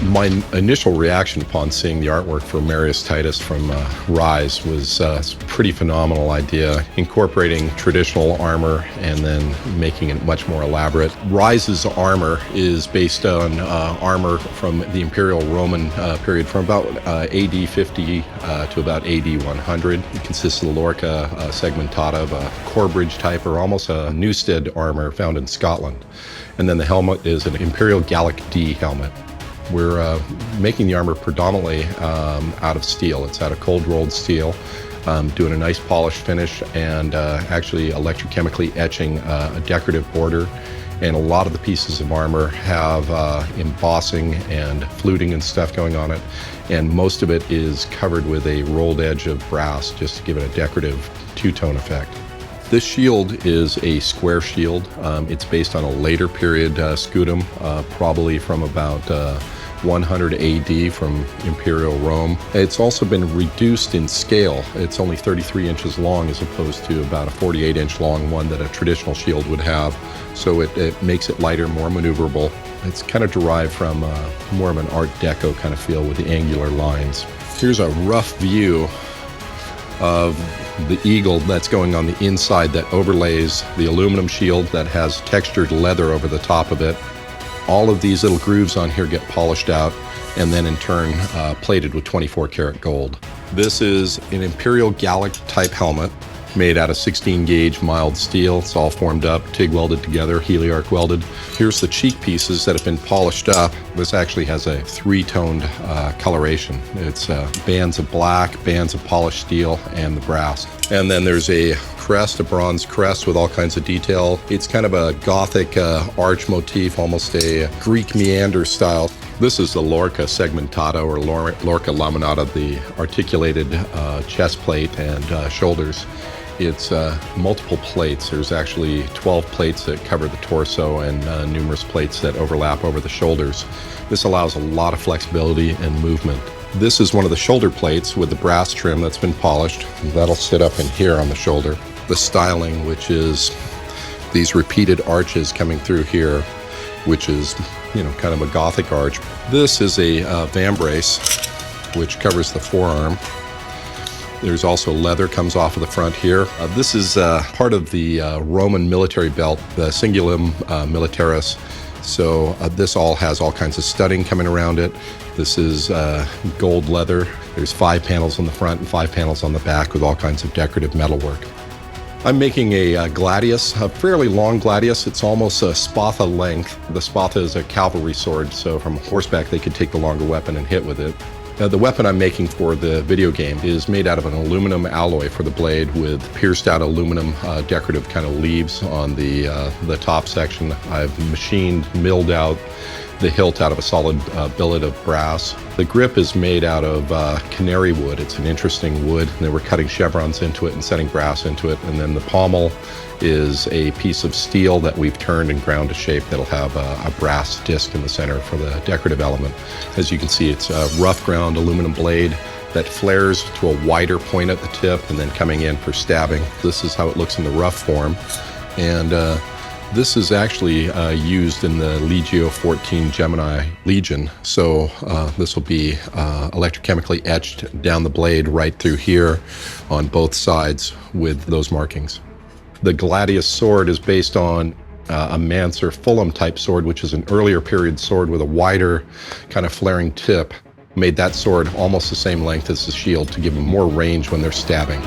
My initial reaction upon seeing the artwork for Marius Titus from Ryse was a pretty phenomenal idea, incorporating traditional armor and then making it much more elaborate. Ryse's armor is based on armor from the Imperial Roman period from about AD 50 to about AD 100. It consists of the lorica segmentata of a Corbridge type, or almost a Newstead armor found in Scotland. And then the helmet is an Imperial Gallic D helmet. We're making the armor predominantly out of steel. It's out of cold rolled steel, doing a nice polished finish and actually electrochemically etching a decorative border. And a lot of the pieces of armor have embossing and fluting and stuff going on it. And most of it is covered with a rolled edge of brass just to give it a decorative two-tone effect. This shield is a square shield. It's based on a later period scutum, probably from about 100 AD from Imperial Rome. It's also been reduced in scale. It's only 33 inches long as opposed to about a 48-inch long one that a traditional shield would have. So it makes it lighter, more maneuverable. It's kind of derived from more of an Art Deco kind of feel with the angular lines. Here's a rough view of the eagle that's going on the inside that overlays the aluminum shield that has textured leather over the top of it. All of these little grooves on here get polished out and then in turn plated with 24 karat gold. This is an Imperial Gallic type helmet made out of 16 gauge mild steel. It's all formed up, TIG welded together, heliarc welded. Here's the cheek pieces that have been polished up. This actually has a three-toned coloration. It's bands of black, bands of polished steel, and the brass. And then there's a crest, a bronze crest with all kinds of detail. It's kind of a Gothic arch motif, almost a Greek meander style. This is the lorica segmentata, or lorica laminata, the articulated chest plate and shoulders. It's multiple plates. There's actually 12 plates that cover the torso and numerous plates that overlap over the shoulders. This allows a lot of flexibility and movement. This is one of the shoulder plates with the brass trim that's been polished. That'll sit up in here on the shoulder. The styling, which is these repeated arches coming through here, which is, you know, kind of a Gothic arch. This is a vambrace, which covers the forearm. There's also leather comes off of the front here. This is part of the Roman military belt, the cingulum militaris. So this all has all kinds of studding coming around it. This is gold leather. There's 5 panels on the front and 5 panels on the back with all kinds of decorative metalwork. I'm making a Gladius, a fairly long Gladius. It's almost a spatha length. The spatha is a cavalry sword, so from horseback they could take the longer weapon and hit with it. The weapon I'm making for the video game is made out of an aluminum alloy for the blade with pierced out aluminum decorative kind of leaves on the top section. I've milled out the hilt out of a solid billet of brass. The grip is made out of canary wood. It's an interesting wood. And they were cutting chevrons into it and setting brass into it. And then the pommel is a piece of steel that we've turned and ground to shape that'll have a brass disc in the center for the decorative element. As you can see, it's a rough ground aluminum blade that flares to a wider point at the tip and then coming in for stabbing. This is how it looks in the rough form. And this is actually used in the Legio 14 Gemini Legion. So this will be electrochemically etched down the blade right through here on both sides with those markings. The Gladius sword is based on a Manser Fulham type sword, which is an earlier period sword with a wider kind of flaring tip. Made that sword almost the same length as the shield to give them more range when they're stabbing.